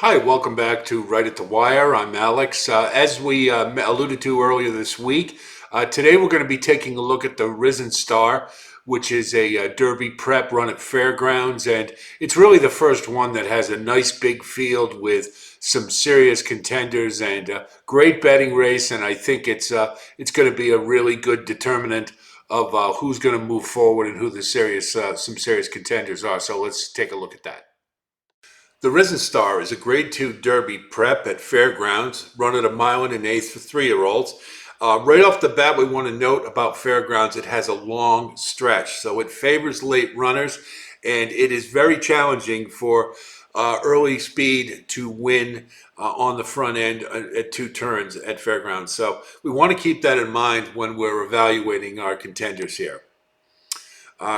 Hi, welcome back to Right at the Wire. I'm Alex. As we alluded to earlier this week, today we're going to be taking a look at the Risen Star, which is a Derby prep run at Fairgrounds, and it's really the first one that has a nice big field with some serious contenders and a great betting race. And I think it's going to be a really good determinant of who's going to move forward and who the some serious contenders are. So let's take a look at that. The Risen Star is a Grade 2 Derby prep at Fairgrounds, run at a mile and an eighth for 3-year-olds. Right off the bat, we want to note about Fairgrounds, it has a long stretch, so it favors late runners, and it is very challenging for early speed to win on the front end at two turns at Fairgrounds. So we want to keep that in mind when we're evaluating our contenders here.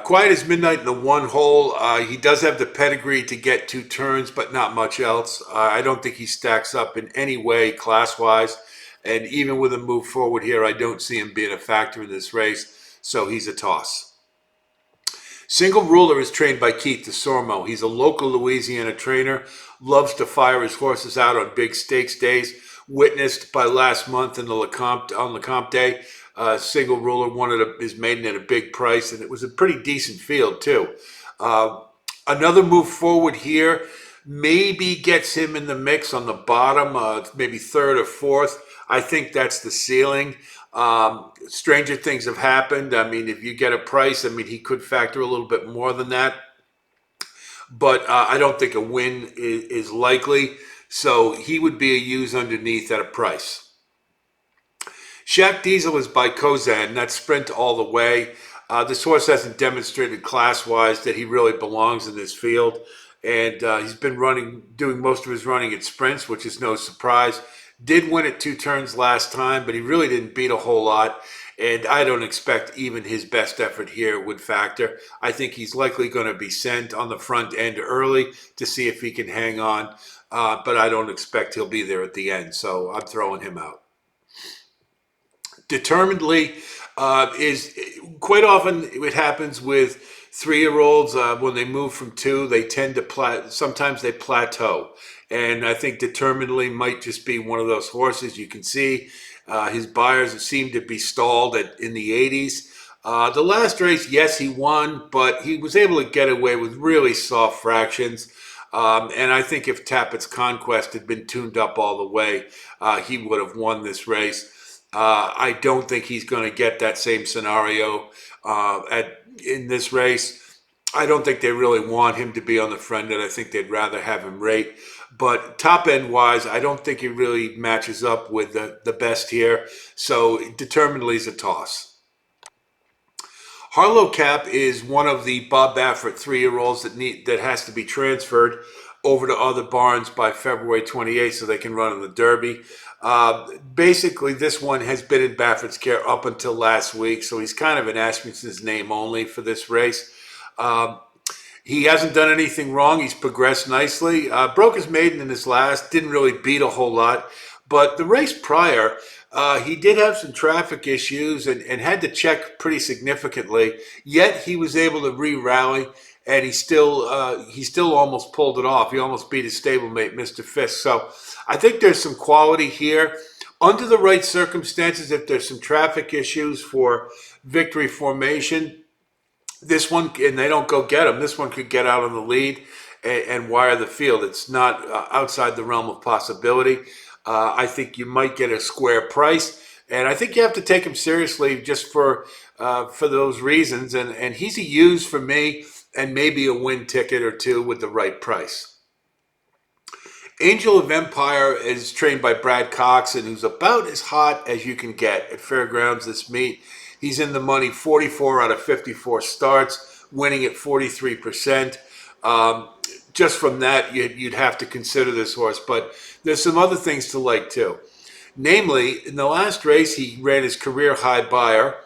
Quiet as Midnight in the one hole. He does have the pedigree to get two turns, but not much else. I don't think he stacks up in any way class-wise. And even with a move forward here, I don't see him being a factor in this race. So he's a toss. Single Ruler is trained by Keith DeSormo. He's a local Louisiana trainer, loves to fire his horses out on big stakes days, witnessed by last month in the Lecomte Day. Single Ruler won his maiden at a big price, and it was a pretty decent field too. Another move forward here maybe gets him in the mix on the bottom, maybe third or fourth. I think that's the ceiling. Stranger things have happened. I mean, if you get a price, I mean, he could factor a little bit more than that. But I don't think a win is likely. So he would be a use underneath at a price. Shaq Diesel is by Kozan. That's sprint all the way. This horse hasn't demonstrated class-wise that he really belongs in this field. And he's been doing most of his running at sprints, which is no surprise. Did win at two turns last time, but he really didn't beat a whole lot. And I don't expect even his best effort here would factor. I think he's likely going to be sent on the front end early to see if he can hang on. But I don't expect he'll be there at the end. So I'm throwing him out. Determinedly is quite often it happens with 3-year-olds when they move from two, they tend to sometimes they plateau. And I think Determinedly might just be one of those horses. You can see his buyers seem to be stalled in the 80s. The last race, yes, he won, but he was able to get away with really soft fractions. And I think if Tappett's Conquest had been tuned up all the way, he would have won this race. I don't think he's going to get that same scenario in this race. I don't think they really want him to be on the front end. I think they'd rather have him rate. But top end wise, I don't think he really matches up with the best here. So Determinedly is a toss. Harlow Cap is one of the Bob Baffert 3-year-olds that has to be transferred over to other barns by February 28th so they can run in the Derby. Basically, this one has been in Baffert's care up until last week, so he's kind of in Asmussen's name only for this race. He hasn't done anything wrong. He's progressed nicely. Broke his maiden in his last, didn't really beat a whole lot. But the race prior, he did have some traffic issues and had to check pretty significantly. Yet he was able to re-rally, and he still almost pulled it off. He almost beat his stablemate, Mr. Fisk. So I think there's some quality here. Under the right circumstances, if there's some traffic issues for victory formation, this one, and they don't go get him, this one could get out on the lead and wire the field. It's not outside the realm of possibility. I think you might get a square price, and I think you have to take him seriously just for those reasons. And he's a use for me, and maybe a win ticket or two with the right price. Angel of Empire is trained by Brad Coxon, who's about as hot as you can get at Fairgrounds this meet. He's in the money 44 out of 54 starts, winning at 43%. Just from that, you'd have to consider this horse. But there's some other things to like too. Namely, in the last race, he ran his career high buyer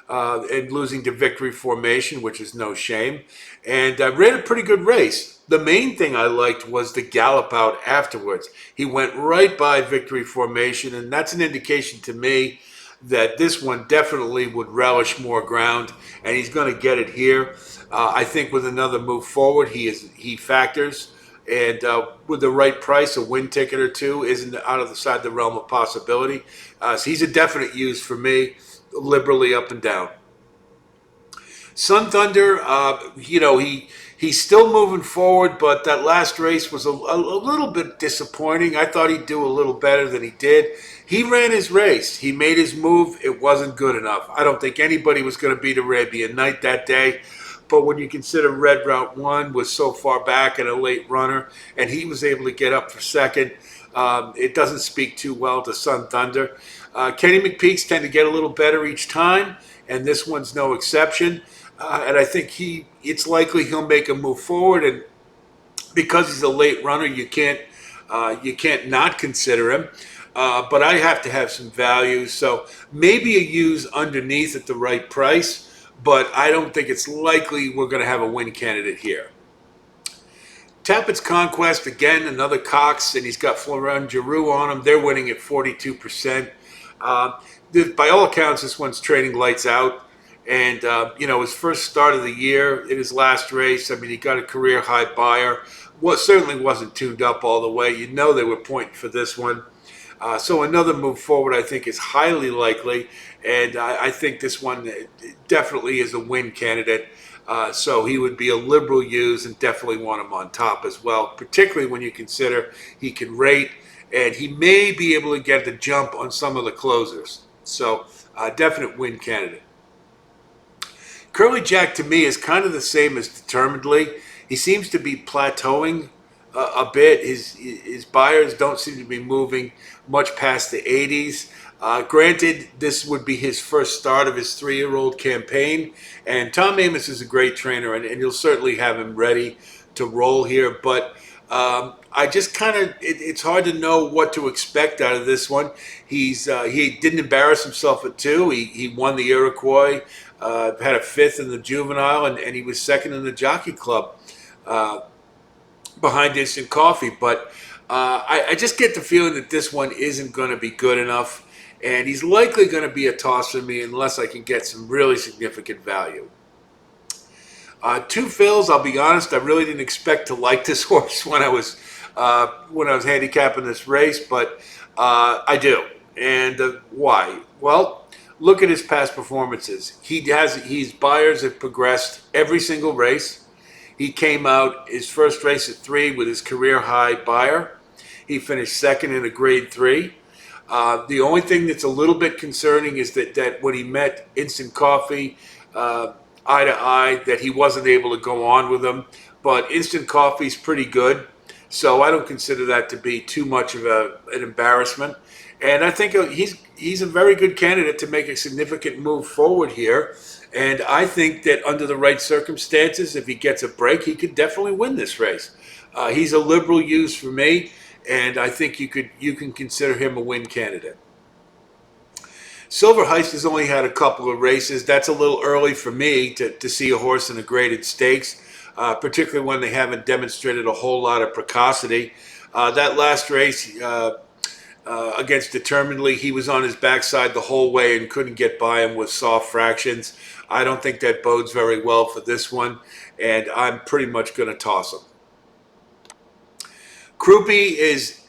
and losing to Victory Formation, which is no shame. And ran a pretty good race. The main thing I liked was the gallop out afterwards. He went right by Victory Formation, and that's an indication to me that this one definitely would relish more ground, and he's going to get it here. I think with another move forward, he factors, And with the right price, a win ticket or two isn't outside the realm of possibility. So he's a definite use for me, liberally up and down. Sun Thunder, he's still moving forward, but that last race was a little bit disappointing. I thought he'd do a little better than he did. He ran his race. He made his move. It wasn't good enough. I don't think anybody was going to beat Arabian Night that day. But when you consider Red Route 1 was so far back and a late runner, and he was able to get up for second, it doesn't speak too well to Sun Thunder. Kenny McPeaks tend to get a little better each time, and this one's no exception. And I think it's likely he'll make a move forward. And because he's a late runner, you can't not consider him. But I have to have some value, so maybe a use underneath at the right price. But I don't think it's likely we're going to have a win candidate here. Tappett's Conquest, again, another Cox, and he's got Florent Giroux on him. They're winning at 42%. By all accounts, this one's trading lights out. And, his first start of the year in his last race, I mean, he got a career high buyer. Certainly wasn't tuned up all the way. They were pointing for this one. So another move forward, I think, is highly likely. And I think this one definitely is a win candidate. So he would be a liberal use and definitely want him on top as well, particularly when you consider he can rate and he may be able to get the jump on some of the closers. So definite win candidate. Curly Jack to me is kind of the same as Determinedly. He seems to be plateauing a bit. His buyers don't seem to be moving much past the 80s. Granted, this would be his first start of his 3-year-old campaign, and Tom Amoss is a great trainer, and you'll certainly have him ready to roll here. But I just it's hard to know what to expect out of this one. He didn't embarrass himself at 2. He won the Iroquois. Had a 5th in the juvenile, and he was 2nd in the Jockey Club behind Instant Coffee. But I just get the feeling that this one isn't going to be good enough, and he's likely going to be a toss for me unless I can get some really significant value. Two Phils, I'll be honest, I really didn't expect to like this horse when I was handicapping this race, but I do. And why? Well, look at his past performances. His buyers have progressed every single race. He came out his first race at 3 with his career high buyer. He finished 2nd in a grade 3. The only thing that's a little bit concerning is that when he met Instant Coffee eye to eye, that he wasn't able to go on with him. But Instant Coffee's pretty good, so I don't consider that to be too much of an embarrassment. And I think he's a very good candidate to make a significant move forward here. And I think that under the right circumstances, if he gets a break, he could definitely win this race. He's a liberal use for me, and I think you can consider him a win candidate. Silver Heist has only had a couple of races. That's a little early for me to see a horse in a graded stakes, particularly when they haven't demonstrated a whole lot of precocity. That last race against Determinedly, he was on his backside the whole way and couldn't get by him with soft fractions. I don't think that bodes very well for this one, and I'm pretty much going to toss him. Croupi is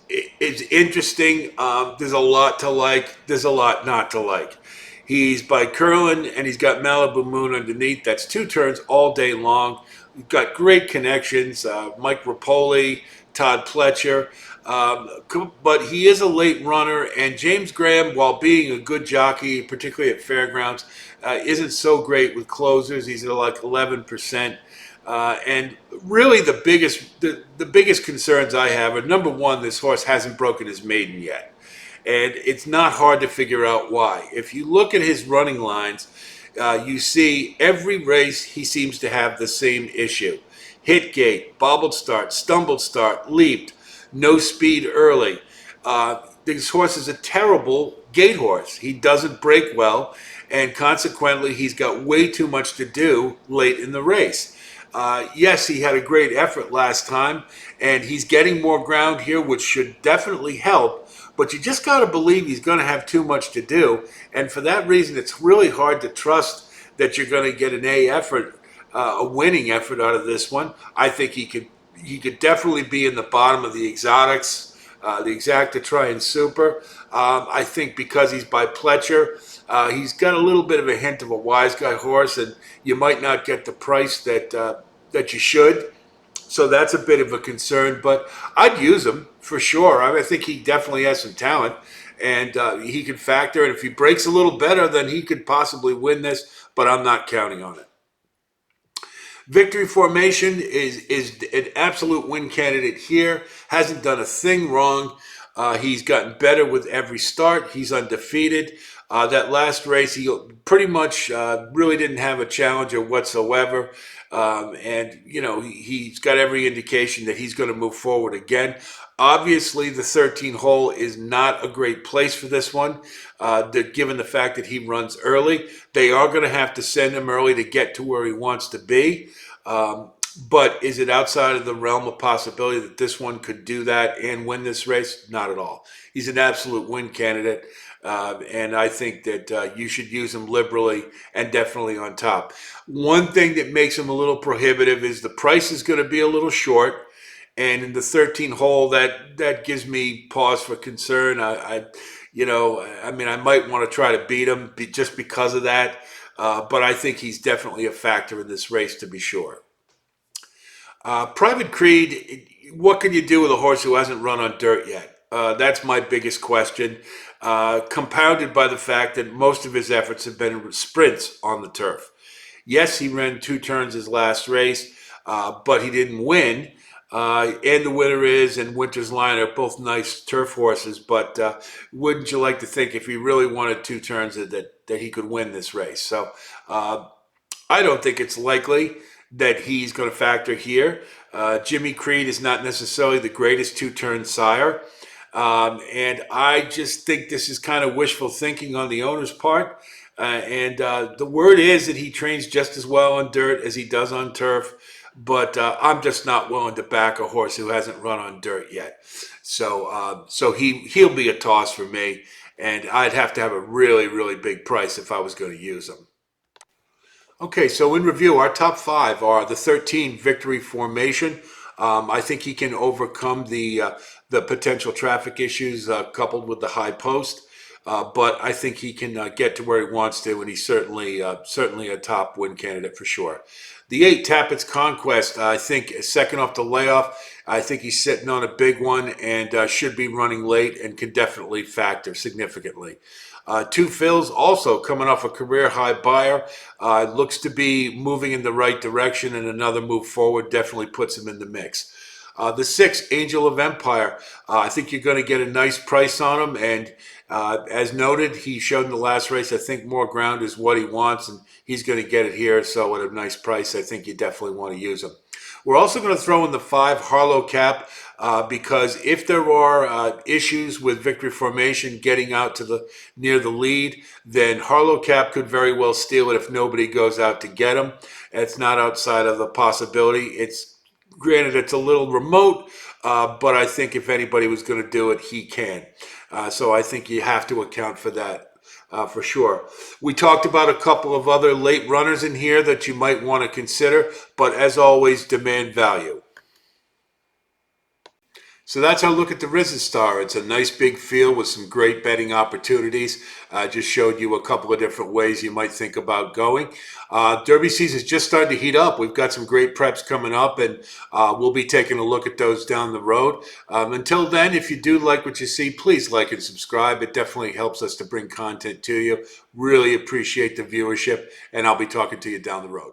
interesting. There's a lot to like. There's a lot not to like. He's by Curlin, and he's got Malibu Moon underneath. That's 2 turns all day long. We've got great connections. Mike Rapoli, Todd Pletcher. But he is a late runner, and James Graham, while being a good jockey, particularly at fairgrounds, isn't so great with closers. He's at like 11%. And really the biggest concerns I have are, number one, this horse hasn't broken his maiden yet. And it's not hard to figure out why. If you look at his running lines, you see every race he seems to have the same issue. Hit gate, bobbled start, stumbled start, leaped, no speed early. This horse is a terrible gate horse. He doesn't break well, and consequently he's got way too much to do late in the race. Yes, he had a great effort last time, and he's getting more ground here, which should definitely help, but you just got to believe he's going to have too much to do, and for that reason, it's really hard to trust that you're going to get an A effort, a winning effort out of this one. I think he he could definitely be in the bottom of the exotics, the Exacta Triumph Super. I think because he's by Pletcher, he's got a little bit of a hint of a wise guy horse, and you might not get the price that you should. So that's a bit of a concern, but I'd use him for sure. I think he definitely has some talent, and he could factor. And if he breaks a little better, then he could possibly win this. But I'm not counting on it. Victory Formation is an absolute win candidate here. Hasn't done a thing wrong. He's gotten better with every start. He's undefeated. That last race, he pretty much really didn't have a challenger whatsoever. And, you know, he's got every indication that he's going to move forward again. Obviously, the 13 hole is not a great place for this one, given the fact that he runs early. They are going to have to send him early to get to where he wants to be. But is it outside of the realm of possibility that this one could do that and win this race? Not at all. He's an absolute win candidate. And I think that you should use him liberally and definitely on top. One thing that makes him a little prohibitive is the price is going to be a little short. And in the 13 hole, that gives me pause for concern. I might want to try to beat him just because of that. But I think he's definitely a factor in this race, to be sure. Private Creed, what can you do with a horse who hasn't run on dirt yet? That's my biggest question, compounded by the fact that most of his efforts have been sprints on the turf. Yes, he ran 2 turns his last race, but he didn't win. And the winner is and Winter's Lion are both nice turf horses, but wouldn't you like to think if he really wanted 2 turns that he could win this race? So I don't think it's likely that he's going to factor here. Jimmy Creed is not necessarily the greatest 2-turn sire. And I just think this is kind of wishful thinking on the owner's part. And the word is that he trains just as well on dirt as he does on turf. But I'm just not willing to back a horse who hasn't run on dirt yet. So he'll be a toss for me. And I'd have to have a really, really big price if I was going to use him. Okay, so in review, our top 5 are the 13 Victory Formation. I think he can overcome the potential traffic issues coupled with the high post. But I think he can get to where he wants to, and he's certainly a top win candidate for sure. The 8, Tappett's Conquest, I think second off the layoff. I think he's sitting on a big one and should be running late and can definitely factor significantly. 2 Phils also coming off a career high buyer. Looks to be moving in the right direction, and another move forward definitely puts him in the mix. The 6, Angel of Empire. I think you're going to get a nice price on him. And as noted, he showed in the last race, I think more ground is what he wants, and he's going to get it here. So at a nice price, I think you definitely want to use him. We're also going to throw in the 5, Harlow Cap, because if there are issues with Victory Formation getting out to near the lead, then Harlow Cap could very well steal it if nobody goes out to get him. It's not outside of the possibility. Granted, it's a little remote, but I think if anybody was going to do it, he can. So I think you have to account for that for sure. We talked about a couple of other late runners in here that you might want to consider, but as always, demand value. So that's our look at the Risen Star. It's a nice big field with some great betting opportunities. I just showed you a couple of different ways you might think about going. Derby season is just starting to heat up. We've got some great preps coming up, and we'll be taking a look at those down the road. Until then, if you do like what you see, please like and subscribe. It definitely helps us to bring content to you. Really appreciate the viewership, and I'll be talking to you down the road.